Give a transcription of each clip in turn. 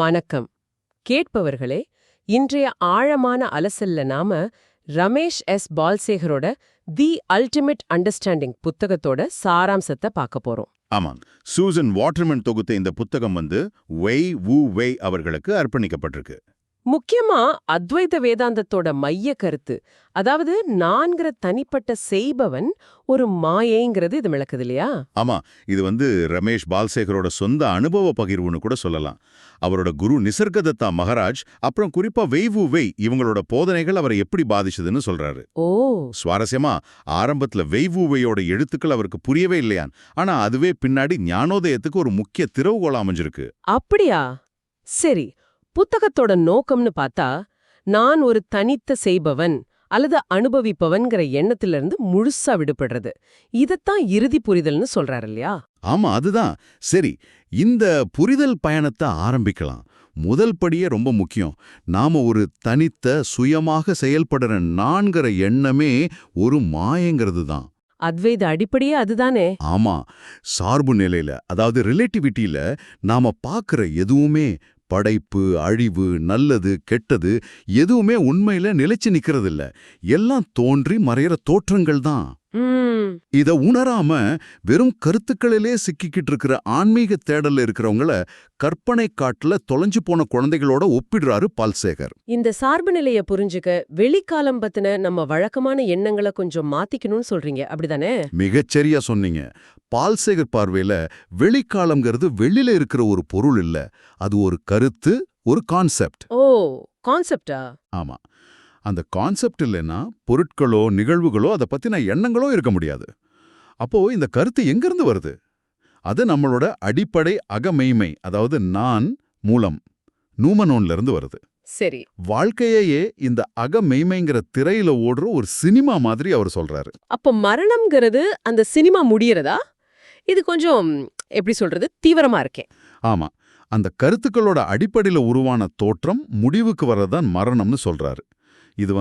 வணக்கம். கேட்பவர்களே, இன்றைய ஆழமான அலசல்ல நாம ரமேஷ் எஸ் பால்சேகரோட தி அல்டிமேட் அண்டர்ஸ்டாண்டிங் புத்தகத்தோட சாராம்சத்தை பார்க்க போறோம். ஆமாம், சூசன் வாட்டர்மன் தொகுத்த இந்த புத்தகம் வெய் வு வெய் அவர்களுக்கு அர்ப்பணிக்கப்பட்டிருக்கு. முக்கியமா அத்வைத வேதாந்தத்தோட மைய கருத்து, அதாவது நான்கிற தனிப்பட்ட செய்பவன் ஒரு மாயைங்கிறது இது விளக்குது இல்லையா? ஆமா, இது ரமேஷ் பால்சேகரோட சொந்த அனுபவ பகிர்வுன்னு கூட சொல்லலாம். அவரோட குரு நிசர்கதத்தா மகாராஜ், அப்புறம் குறிப்பா வெய் வு வெய் இவங்களோட போதனைகள் அவரை எப்படி பாதிச்சதுன்னு சொல்றாரு. ஓ, சுவாரஸ்யமா, ஆரம்பத்துல வெய் வு வெய்யோட எழுத்துக்கள் அவருக்கு புரியவே இல்லையான். ஆனா அதுவே பின்னாடி ஞானோதயத்துக்கு ஒரு முக்கிய திறவுகோலா அமைஞ்சிருக்கு. அப்படியா? சரி, புத்தகத்தோட நோக்கம்னு பார்த்தா, நான் ஒரு தனித்த செய்பவன் அல்லது அனுபவிப்பவன்கிற எண்ணத்திலிருந்து முழுசா விடுபடுறது, இதத்தான் இறுதி புரிதல்னு சொல்றாரு இல்லையா? ஆமா, அதுதான். சரி, இந்த புரிதல் பயணத்தை ஆரம்பிக்கலாம். முதல் படியே ரொம்ப முக்கியம். நாம ஒரு தனித்த சுயமாக செயல்படுற நான்கிற எண்ணமே ஒரு மாயங்கிறது தான். அத்வைத அடிப்படையே அதுதானே. ஆமா, சார்பு நிலையில, அதாவது ரிலேட்டிவிட்டியில நாம பார்க்கிற எதுவுமே, படைப்பு, அழிவு, நல்லது, கெட்டது, எதுவுமே உண்மையில நிலைச்சு நிக்கிறதில்ல. எல்லாம் தோன்றி மறையிற தோற்றங்கள் தான். இத உணராம வெறும் கருத்துக்களிலே சிக்கிக்கிட்டு இருக்கிற ஆன்மீக தேடல்ல இருக்கிறவங்கள கற்பனை காட்டுல தொலைஞ்சு போன குழந்தைகளோட ஒப்பிடுறாரு பால்சேகர். இந்த சார்பு நிலைய புரிஞ்சுக்க வெளிக்காலம் பத்தின நம்ம வழக்கமான எண்ணங்களை கொஞ்சம் மாத்திக்கணும்னு சொல்றீங்க, அப்படிதானே? மிகச்சரியா சொன்னீங்க. பால்சேகர் பார்வையில வெளிக்காலம்ங்கிறது வெளியில இருக்கிற ஒரு பொருள் இல்ல, அது ஒரு கருத்து, ஒரு கான்செப்ட். ஓ, கான்செப்டா? ஆமா, அந்த கான்செப்ட் இல்லைன்னா பொருட்களோ நிகழ்வுகளோ அதை பத்தின எண்ணங்களோ இருக்க முடியாது. அப்போ இந்த கருத்து எங்கிருந்து வருது? அது நம்மளோட அடிப்படை அகமெய்மை, அதாவது நான் மூலம், நூமனோன்ல இருந்து வருது. சரி. வாழ்க்கையே இந்த அகமெய்மைங்கிற திரையில ஓடுற ஒரு சினிமா மாதிரி அவர் சொல்றாரு. அப்ப மரணம்ங்கிறது அந்த சினிமா முடியறதா? இது கொஞ்சம் எப்படி சொல்றது, தீவிரமா இருக்கேன். ஆமா, அந்த கருத்துக்களோட அடிப்படையில உருவான தோற்றம் முடிவுக்கு வர்றதான் மரணம்னு சொல்றாரு. இது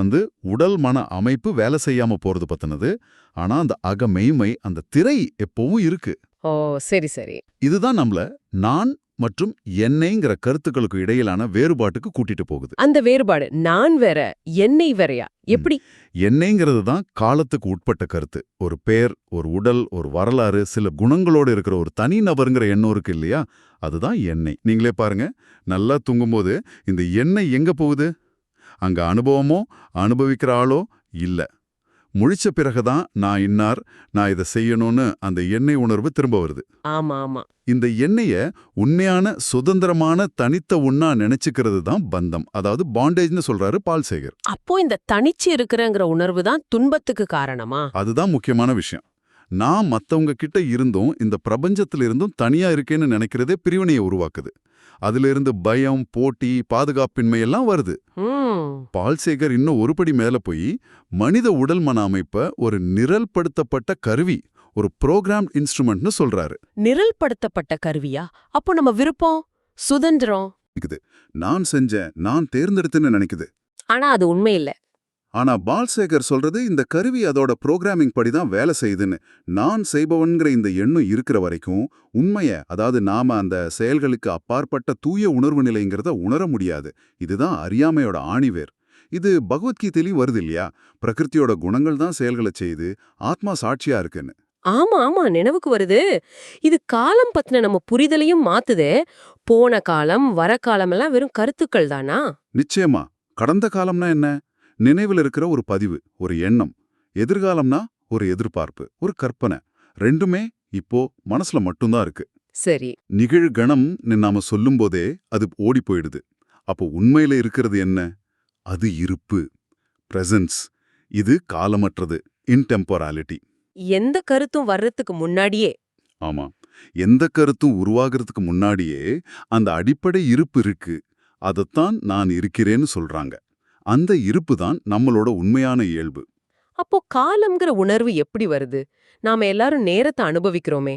உடல் மன அமைப்பு வேலை செய்யாம போறது பத்தினது. ஆனா அந்த அகமெய்மை, அந்த திரை எப்பவும் இருக்கு. ஓ, சரி சரி. இதுதான் நம்மள நான் மற்றும் என்னைங்கிற கருத்துக்களுக்கு இடையிலான வேறுபாட்டுக்கு கூட்டிட்டு போகுது. அந்த வேறுபாடு நான் வேற என்னை வேறயா? எப்படி? என்னைங்கிறது தான் காலத்துக்கு உட்பட்ட கருத்து. ஒரு பேர், ஒரு உடல், ஒரு வரலாறு, சில குணங்களோடு இருக்கிற ஒரு தனி நபருங்கிற எண்ணம் இருக்கு இல்லையா? அதுதான் எண்ணெய். நீங்களே பாருங்க, நல்லா தூங்கும்போது இந்த எண்ணெய் எங்க போகுது? அங்க அனுபவமோ அனுபவிக்கிற ஆளோ இல்ல. முழிச்ச பிறகுதான் நான் இன்னார், நான் இதை செய்யணும்னு அந்த எண்ணெய் உணர்வு திரும்ப வருது. ஆமா ஆமா. இந்த எண்ணெய உண்மையான சுதந்திரமான தனித்த உண்ணா நினைச்சுக்கிறது தான் பந்தம், அதாவது பாண்டேஜ்னு சொல்றாரு பால்சேகர். அப்போ இந்த தனிச்சு இருக்கிறங்கிற உணர்வு தான் துன்பத்துக்கு காரணமா? அதுதான் முக்கியமான விஷயம். நான் மத்தவங்க கிட்ட இருந்தும் இந்த பிரபஞ்சத்துல இருந்தும் தனியா இருக்கேன்னு நினைக்கிறதே பிரிவினையை உருவாக்குது. அதிலிருந்து பயம், போட்டி, பாதுகாப்பின்மை எல்லாம் வருது. பால்சேகர் இன்னும் ஒருபடி மேல போய் மனித உடல் மன அமைப்ப ஒரு நிரல்படுத்தப்பட்ட கருவி, ஒரு ப்ரோக்ராம் இன்ஸ்ட்ருமெண்ட்னு சொல்றாரு. நிரல்படுத்தப்பட்ட கருவியா? அப்போ நம்ம விருப்பம், சுதந்திரம் நான் செஞ்சேன், நான் தேர்ந்தெடுத்துன்னு நினைக்குது. ஆனா அது உண்மை இல்ல. ஆனா பால்சேகர் சொல்றது இந்த கருவி அதோட ப்ரோக்ராமிங் படிதான் வேலை செய்யுதுன்னு. நான் செய்பவன்கிற இந்த எண்ணம் இருக்கிற வரைக்கும் உண்மைய, அதாவது நாம அந்த செயல்களுக்கு அப்பாற்பட்ட தூய உணர்வு நிலைங்கிறத உணர முடியாது. இதுதான் அறியாமையோட ஆணிவேர். இது பகவத்கீதையிலும் வருது இல்லையா? பிரகிருத்தியோட குணங்கள் தான் செயல்களை செய்யுது, ஆத்மா சாட்சியா இருக்குன்னு. ஆமா ஆமா, நினைவுக்கு வருது. இது காலம் பத்தின நம்ம புரிதலையும் மாத்துதே. போன காலம், வர காலம் எல்லாம் வெறும் கருத்துக்கள் தானா? நிச்சயமா. கடந்த காலம்னா என்ன? நினைவில் இருக்கிற ஒரு பதிவு, ஒரு எண்ணம். எதிர்காலம்னா ஒரு எதிர்பார்ப்பு, ஒரு கற்பனை. ரெண்டுமே இப்போ மனசுல மட்டும்தான் இருக்கு. சரி. நிகழ்கணம் நாம சொல்லும் போதே அது ஓடி போயிடுது. அப்போ உண்மையில இருக்கிறது என்ன? அது இருப்பு, பிரசன்ஸ். இது காலமற்றது, இன்டெம்போராலிட்டி. எந்த கருத்தும் வர்றதுக்கு முன்னாடியே. ஆமா, எந்த கருத்தும் உருவாகிறதுக்கு முன்னாடியே அந்த அடிப்படை இருப்பு இருக்கு. அதைத்தான் நான் இருக்கிறேன்னு சொல்றாங்க. அந்த இருப்பு தான் நம்மளோட உண்மையான இயல்பு. அப்போ காலம்ங்கிற உணர்வு எப்படி வருது? நாம எல்லாரும் நேரத்தை அனுபவிக்கிறோமே.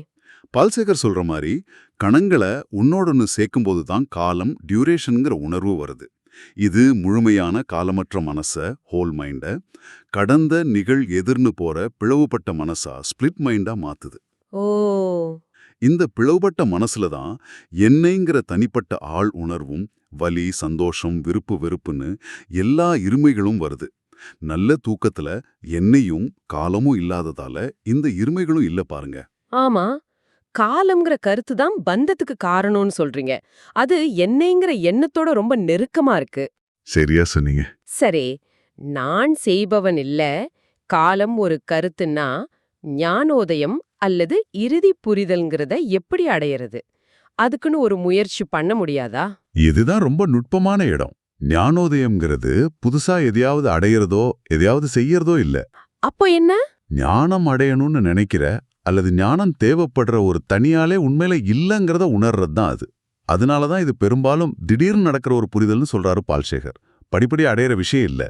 பால்சேகர் சொல்ற மாதிரி கணங்களை உன்னோடொன்னு சேர்க்கும்போது தான் காலம், டியூரேஷன்ங்கிற உணர்வு வருது. இது முழுமையான காலமற்ற மனச, ஹோல் மைண்ட, கடந்த நிகழ் எதிர்னு போற பிளவுபட்ட மனசா, ஸ்பிளிட் மைண்டா மாத்துது. ஓ, இந்த பிளவுபட்ட மனசுல தான் என்னைங்கிற தனிப்பட்ட ஆள் உணர்வும் வலி, சந்தோஷம், விருப்பு வெறுப்புன்னு எல்லா இருமைகளும் வருது. நல்ல தூக்கத்துல என்னையும் காலமும் இல்லாததால இந்த இருமைகளும் இல்ல பாருங்க. ஆமா, காலம்ங்கிற கருத்து தான் பந்தத்துக்கு காரணம்னு சொல்றீங்க. அது என்னைங்கிற எண்ணத்தோட ரொம்ப நெருக்கமா இருக்கு. சரியா சொன்னீங்க. சரி, நான் செய்பவன் இல்ல, காலம் ஒரு கருத்துன்னா, ஞானோதயம் அல்லது இறுதி புரிதல்ங்கிறத எப்படி அடையறது? அதுக்குன்னு ஒரு முயற்சி பண்ண முடியாதா? இதுதான் ரொம்ப நுட்பமான இடம். ஞானோதயம்ங்கிறது புதுசா எதையாவது அடையிறதோ எதையாவது செய்யறதோ இல்ல. அப்போ என்ன? ஞானம் அடையணும்னு நினைக்கிற அல்லது ஞானம் தேவைப்படுற ஒரு தனியாலே உண்மையில இல்லங்கிறத உணர்றது தான் அது. அதனாலதான் இது பெரும்பாலும் திடீர்னு நடக்கிற ஒரு புரிதல்னு சொல்றாரு பால்சேகர். படிப்படியா அடையிற விஷயம் இல்ல.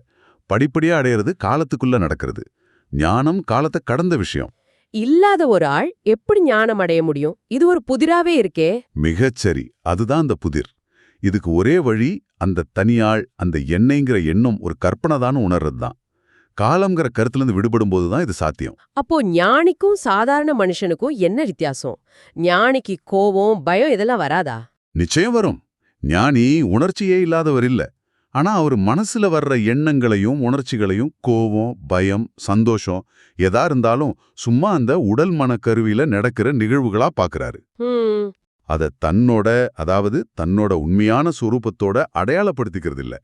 படிப்படியா அடையிறது காலத்துக்குள்ள நடக்கிறது. ஞானம் காலத்தை கடந்த விஷயம். இல்லாத ஒரு ஆள் எப்படி ஞானம் அடைய முடியும்? இது ஒரு புதிராவே இருக்கே. மிகச்சரி, அதுதான் அந்த புதிர். இதுக்கு ஒரே வழி அந்த தனியாள், அந்த எண்ணெய்ங்கிற எண்ணம் ஒரு கற்பனை தான் உணர்றது தான். காலம்ங்கிற கருத்துலேருந்து விடுபடும் போதுதான் இது சாத்தியம். அப்போ ஞானிக்கும் சாதாரண மனுஷனுக்கும் என்ன வித்தியாசம்? ஞானிக்கு கோவம், பயம் இதெல்லாம் வராதா? நிச்சயம் வரும். ஞானி உணர்ச்சியே இல்லாதவர் இல்ல. ஆனா அவர் மனசுல வர்ற எண்ணங்களையும் உணர்ச்சிகளையும் கோவம், பயம், சந்தோஷம் எதா இருந்தாலும் சும்மா அந்த உடல் மனக்கருவியில நடக்கிற நிகழ்வுகளா பாக்குறாரு. ஹம், அத தன்னோட உண்மையான சொரூபத்தோட அடையாளப்படுத்திக்கிறது இல்ல.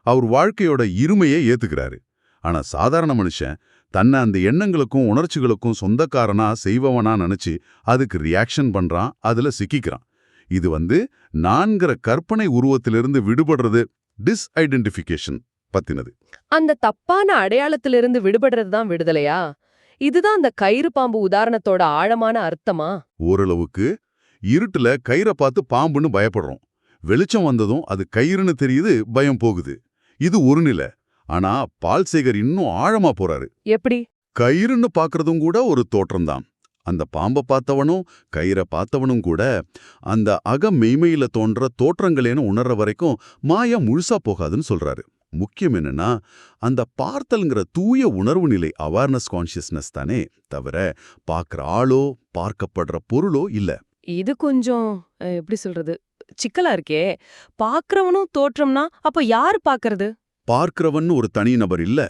அவர் வாழ்க்கையோட இருமையை ஏத்துக்கிறாரு. ஆனா சாதாரண மனுஷன் தன்னை அந்த எண்ணங்களுக்கும் உணர்ச்சிகளுக்கும் சொந்தக்காரனா செய்வவனா நினைச்சு அதுக்கு ரியாக்ஷன் பண்றான், அதுல சிக்கிக்கிறான். இது நான்கிற கற்பனை உருவத்திலிருந்து விடுபடுறது, டிஸ்ஐடென்டிஃபிகேஷன் பத்தினது. அந்த தப்பான அடையாளத்திலிருந்து விடுபடுறது தான் விடுதலையா? இதுதான் அந்த கயிறு பாம்பு உதாரணத்தோட ஆழமான அர்த்தமா? ஓரளவுக்கு. இருட்டுல கயிறை பார்த்து பாம்புன்னு பயப்படுறோம். வெளிச்சம் வந்ததும் அது கயிறுன்னு தெரியுது, பயம் போகுது. இது ஒரு நிலை. ஆனா பால்சேகர் இன்னும் ஆழமா போறாரு. எப்படி? கயிறுன்னு பாக்குறதும் கூட ஒரு தோற்றம்தான். அந்த பாம்பை பார்த்தவனும் கயிறை பார்த்தவனும் கூட அந்த மெய்மையில தோன்ற தோற்றங்களேன்னு உணர்ற வரைக்கும் மாயா முழுசா போகாதுன்னு சொல்றாரு. முக்கியம் என்னன்னா, அந்த பார்த்தல்ங்கிற தூய உணர்வு நிலை, அவேர்னஸ் கான்ஷியஸ்னஸ் தானே தவிர பார்க்குற ஆளோ பார்க்கப்படுற பொருளோ இல்ல. இது கொஞ்சம் எப்படி சொல்றது, சிக்கலா இருக்கே. பாக்குறவனும் தோற்றம்னா அப்ப யாரு பாக்குறது? பார்க்கிறவன் ஒரு தனி நபர் இல்ல.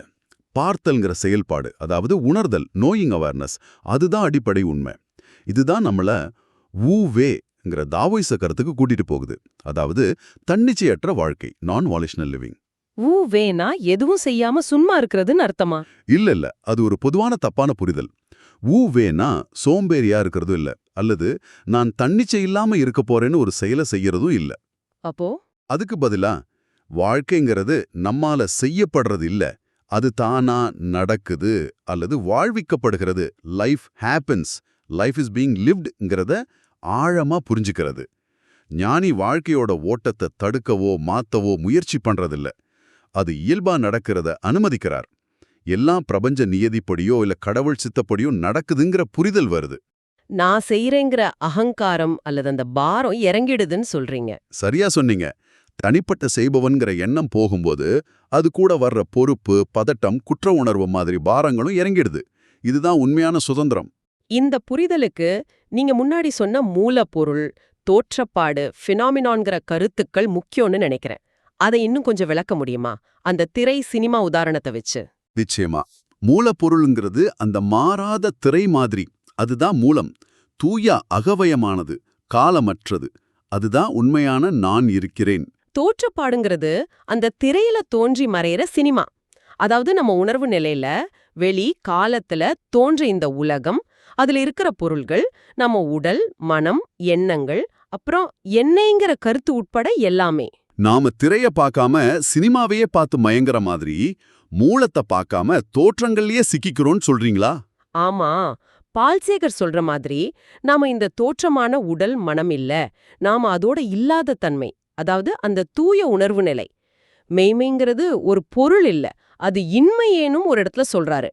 பார்த்தல்ங்கிற செயல்பாடு, அதாவது உணர்தல், நோயிங் அவேர்னஸ், அதுதான் அடிப்படை உண்மை. இதுதான் நம்மள வுவேங்கிற தாவோயிச கருத்துக்கு கூட்டிட்டு போகுது. அதாவது தன்னிச்சையற்ற வாழ்க்கை, நான் வாலிஷனல் லிவிங். வேணா எதுவும் செய்யாம சும்மா இருக்கிறதுன்னு அர்த்தமா? இல்ல, அது ஒரு பொதுவான தப்பான புரிதல். வேனா சோம்பேறியா இருக்கிறதும் இல்ல, அல்லது நான் தன்னிச்சை இல்லாம இருக்க போறேன்னு ஒரு செயலை செய்யறதும் இல்ல. அப்போ அதுக்கு பதிலா வாழ்க்கைங்கிறது நம்மால செய்யப்படுறது இல்ல, அது தானா நடக்குது அல்லது வாழ்விக்கப்படுகிறது. Life happens, life is being லிவ்ட்ங்கிறத ஆழமா புரிஞ்சுக்கிறது. ஞானி வாழ்க்கையோட ஓட்டத்தை தடுக்கவோ மாத்தவோ முயற்சி பண்றதில்ல. அது இயல்பா நடக்கிறத அனுமதிக்கிறார். எல்லாம் பிரபஞ்ச நியதிப்படியோ இல்ல கடவுள் சித்தப்படியோ நடக்குதுங்கிற புரிதல் வருது. நான் செய்யறேங்கிற அகங்காரம் அல்லது அந்த பாரம் இறங்கிடுதுன்னு சொல்றீங்க. சரியா சொன்னீங்க. தனிப்பட்ட செய்பவன்கிற எண்ணம் போகும்போது அது கூட வர்ற பொறுப்பு, பதட்டம், குற்ற உணர்வு மாதிரி பாரங்களும் இறங்கிடுது. இதுதான் உண்மையான சுதந்திரம். இந்த புரிதலுக்கு நீங்க முன்னாடி சொன்ன மூலப்பொருள், தோற்றப்பாடு, ஃபினாமினான்கிற கருத்துக்கள் முக்கியம்னு நினைக்கிறேன். அதை இன்னும் கொஞ்சம் விளக்க முடியுமா? அந்த திரை சினிமா உதாரணத்தை வச்சு. நிச்சயமா. மூலப்பொருளுங்கிறது அந்த மாறாத திரை மாதிரி. அதுதான் மூலம். தூய அகவயமானது, காலமற்றது. அதுதான் உண்மையான நான் இருக்கிறேன். தோற்றப்பாடுங்கிறது அந்த திரையில தோன்றி மறையிற சினிமா. அதாவது நம்ம உணர்வு நிலையில, வெளி காலத்துல தோன்ற இந்த உலகம், அதுல இருக்கிற பொருள்கள், நம்ம உடல், மனம், எண்ணங்கள், அப்புறம் என்னைங்கிற கருத்து உட்பட எல்லாமே. நாம திரைய பார்க்காம சினிமாவையே பார்த்து மயங்கற மாதிரி, மூலத்தை பார்க்காம தோற்றங்கள்லயே சிக்கிக்கிறோம்னு சொல்றீங்களா? ஆமா, பால்சேகர் சொல்ற மாதிரி நாம இந்த தோற்றமான உடல், மனம் இல்ல, நாம அதோட இல்லாத தன்மை, அதாவது அந்த தூய உணர்வு நிலை. மெய்மைங்கிறது ஒரு பொருள் இல்ல, அது இன்மையேனும் ஒரு இடத்துல சொல்றாரு.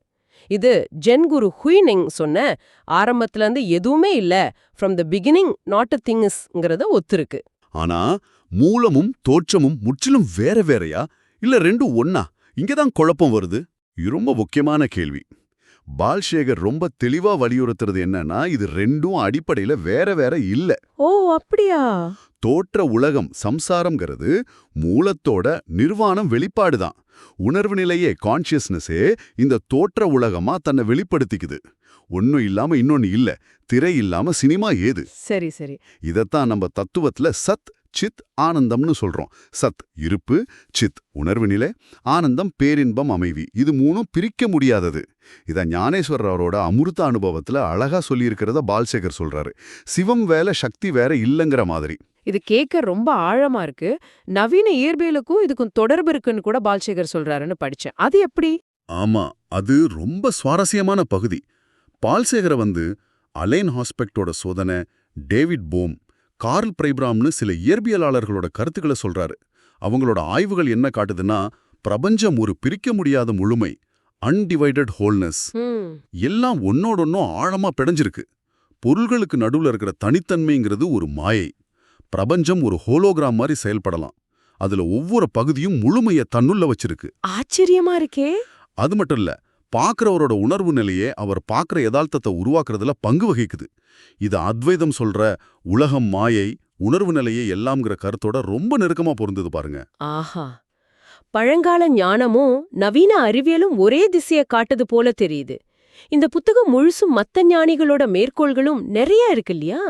இது ஜென் குரு ஹுய்னிங் சொன்ன ஆரம்பத்துல இருந்து எதுவுமே இல்ல, from the beginning not a thing இஸ்ங்கிறத ஒத்துருக்கு. ஆனா மூலமும் தோற்றமும் முற்றிலும் வேற வேறையா, இல்ல ரெண்டும் ஒன்னா? இங்கதான் குழப்பம் வருது. இது ரொம்ப முக்கியமான கேள்வி. பால்சேகர் ரொம்ப தெளிவா வலியுறுத்துறது என்னன்னா இது ரெண்டும் அடிப்படையில வேற வேற இல்ல. ஓ அப்படியா? தோற்ற உலகம் சம்சாரம்ங்கிறது மூலத்தோட நிர்வாணம் வெளிப்பாடுதான். உணர்வு நிலையே கான்ஷியஸ்னஸே இந்த தோற்ற உலகமா தன்னை வெளிப்படுத்திக்குது. ஒன்னும் இல்லாம இன்னொன்னு இல்ல, திரை இல்லாம சினிமா ஏது? சரி சரி. இதத்தான் நம்ம தத்துவத்துல சத் சித் ஆனந்தம்னு சொல்றோம். சத் இருப்பு, சித் உணர்வு நிலை, ஆனந்தம் பேரின்பம் அமைதி. இது மூணும் பிரிக்க முடியாதது. இத ஞானேஸ்வரர் அவரோட அமிர்த அனுபவத்துல அழகா சொல்லியிருக்கிறத பால்சேகர் சொல்றாரு. சிவம் வேற சக்தி வேற இல்லங்கிற மாதிரி. இது கேட்க ரொம்ப ஆழமா இருக்கு. நவீன இயற்பியலுக்கும் இதுக்கும் தொடர்பு இருக்குன்னு கூட பால்சேகர் சொல்றாருன்னு படிச்சேன். அது எப்படி? ஆமா, அது ரொம்ப சுவாரஸ்யமான பகுதி. பால்சேகரை அலைன் ஹாஸ்பெக்டோட சோதனை, டேவிட் போம், கார்ல் பிரைப்ராம்னு சில இயற்பியலாளர்களோட கருத்துக்களை சொல்றாரு. அவங்களோட ஆய்வுகள் என்ன காட்டுதுன்னா, பிரபஞ்சம் ஒரு பிரிக்க முடியாத முழுமை, அன்டிவைடட் ஹோல்னஸ். எல்லாம் ஒன்னோடொன்னும் ஆழமா பிணைஞ்சிருக்கு. பொருள்களுக்கு நடுவுல இருக்கிற தனித்தன்மைங்கிறது ஒரு மாயை. பிரபஞ்சம் ஒரு ஹோலோகிராம் மாதிரி செயல்படலாம். அதுல ஒவ்வொரு பகுதியும் முழுமைய தன்னுள்ள வச்சிருக்கு. ஆச்சரியமா இருக்கே. அது மட்டும் இல்ல, பாக்குறவரோட உணர்வு நிலையே அவர் பாக்குற யதார்த்தத்தை உருவாக்குறதுல பங்கு வகிக்குது. இது அத்வைதம் சொல்ற உலகம் மாயை, உணர்வு நிலையே எல்லாம்ங்கிற கருத்தோட ரொம்ப நெருக்கமா பொருந்தது பாருங்க. ஆஹா, பழங்கால ஞானமும் நவீன அறிவியலும் ஒரே திசையை காட்டுது போல தெரியுது. இந்த புத்தகம் முழுசும் மத்த ஞானிகளோட மேற்கோள்களும் நிறைய இருக்கு இல்லையா?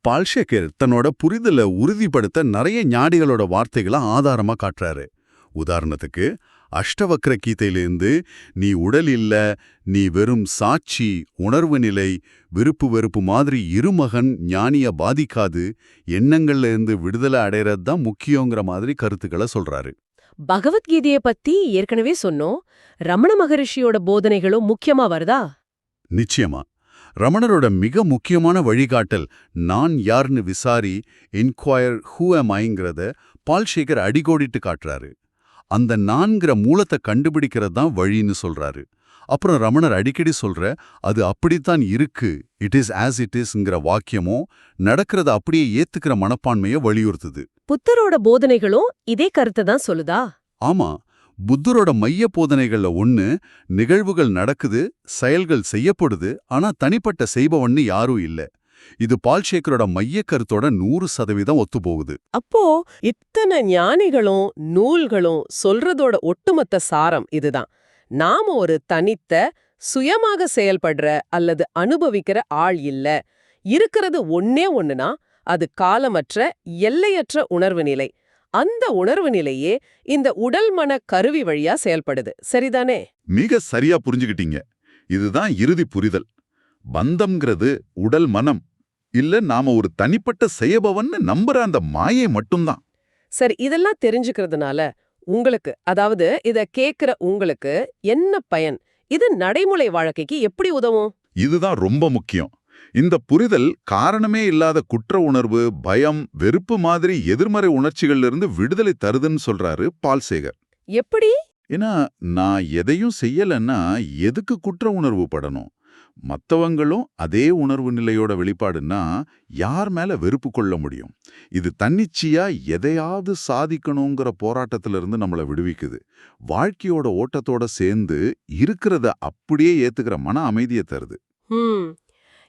பால்சேகர் தன்னோட புரிதலை உறுதிப்படுத்த நிறைய ஞானிகளோட வார்த்தைகளை ஆதாரமா காட்டுறாரு. உதாரணத்துக்கு அஷ்டவக்ர கீதையிலிருந்து நீ உடல் இல்ல, நீ வெறும் சாட்சி, உணர்வு நிலை, விருப்பு வெறுப்பு மாதிரி இருமகன் ஞானிய பாதிக்காது, எண்ணங்கள்ல இருந்து விடுதலை அடையறது தான் முக்கியங்கிற மாதிரி கருத்துக்களை சொல்றாரு. பகவத்கீதையை பத்தி ஏற்கனவே சொன்னோம். ரமண மகரிஷியோட போதனைகளும் முக்கியமா வருதா? நிச்சயமா. ரமணரோட மிக முக்கியமான வழிகாட்டல் நான் யார்னு விசாரி, என்கொயர் ஹூ am Iங்கிறத பால்சேகர் அடிகோடிட்டு காட்டுறாரு. அந்த நான்கிற மூலத்தை கண்டுபிடிக்கிறது தான் வழின்னு சொல்றாரு. அப்புறம் ரமணர் அடிக்கடி சொல்ற அது அப்படித்தான் இருக்கு, இட் இஸ் ஆஸ் இட் இஸ்ங்கிற வாக்கியமோ நடக்கிறத அப்படியே ஏத்துக்கிற மனப்பான்மையை வலியுறுத்துது. புத்தரோட போதனைகளும் இதே கருத்தை தான் சொல்லுதா? ஆமா, புத்தரோட மைய போதனைகள்ல ஒண்ணு, நிகழ்வுகள் நடக்குது, செயல்கள் செய்யப்படுது, ஆனா தனிப்பட்ட செய்பவன்னு யாரும் இல்ல. இது பால்சேகரோட மைய கருத்தோட 100% ஒத்துப்போகுது. அப்போ இத்தனை ஞானிகளும் நூல்களும் சொல்றதோட ஒட்டுமொத்த சாரம் இதுதான். நாம ஒரு தனித்த சுயமாக செயல்படுற அல்லது அனுபவிக்கிற ஆள் இல்ல. இருக்கிறது ஒன்னே ஒண்ணுனா அது காலமற்ற எல்லையற்ற உணர்வு நிலை. அந்த உணர்வு நிலையே இந்த உடல் மன கருவி வழியா செயல்படுது. சரிதானே? மிக சரியா புரிஞ்சுக்கிட்டீங்க. இதுதான் இறுதி புரிதல். பந்தம்ங்கிறது உடல் மனம் இல்ல, நாம ஒரு தனிப்பட்ட செய்யபவன்னு நம்புற அந்த மாயை மட்டும்தான். சரி, இதெல்லாம் தெரிஞ்சுக்கிறதுனால உங்களுக்கு, அதாவது இத கேக்குற உங்களுக்கு என்ன பயன்? இது நடைமுறை வாழ்க்கைக்கு எப்படி உதவும்? இதுதான் ரொம்ப முக்கியம். இந்த புரிதல் காரணமே இல்லாத குற்ற உணர்வு, பயம், வெறுப்பு மாதிரி எதிர்மறை உணர்ச்சிகள்ல இருந்து விடுதலை தருதுன்னு சொல்றாரு பால்சேகர். எப்படி? ஏன்னா நான் எதையும் செய்யலன்னா எதுக்கு குற்ற உணர்வு படணும்? மத்தவங்களும் அதே உணர்வு நிலையோட வெளிப்பாடுன்னா யார் மேல வெறுப்பு கொள்ள முடியும்? இது தன்னிச்சையா எதையாவது சாதிக்கணுங்கிற போராட்டத்திலிருந்து நம்மளை விடுவிக்குது. வாழ்க்கையோட ஓட்டத்தோட சேர்ந்து இருக்கிறத அப்படியே ஏத்துக்கிற மன அமைதியை தருது.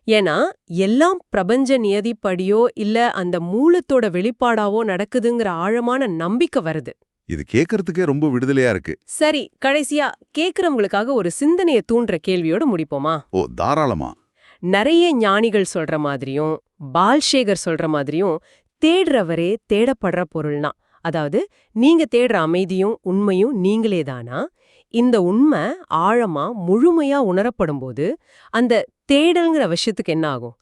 ஏன்னா எல்லாம் பிரபஞ்ச நியதிப்படியோ இல்ல அந்த மூலத்தோட வெளிப்பாடாவோ நடக்குதுங்கிற ஆழமான நம்பிக்கை வருது. இது கேட்கறதுக்கே ரொம்ப விடுதலையா இருக்கு. சரி, கடைசியா கேக்குறவங்களுக்காக ஒரு சிந்தனையை தூண்டுற கேள்வியோட முடிப்போமா? ஓ, தாராளமா. நிறைய ஞானிகள் சொல்ற மாதிரியும் பால்சேகர் சொல்ற மாதிரியும் தேடுறவரே தேடப்படுற பொருள்னா, அதாவது நீங்க தேடுற அமைதியும் உண்மையும் நீங்களே தானா? இந்த உண்மை ஆழமா முழுமையா உணரப்படும் போது அந்த தேடல்ங்கிற விஷயத்துக்கு என்ன ஆகும்?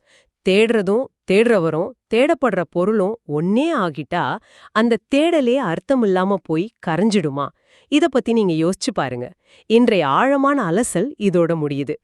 தேடுறதும் தேடுறவரும் தேடப்படுற பொருளும் ஒன்னே ஆகிட்டா அந்த தேடலே அர்த்தமில்லாம போய் கரைஞ்சிடுமா? இத பத்தி நீங்க யோசிச்சு பாருங்க. இன்றைய ஆழமான அலசல் இதோட முடியுது.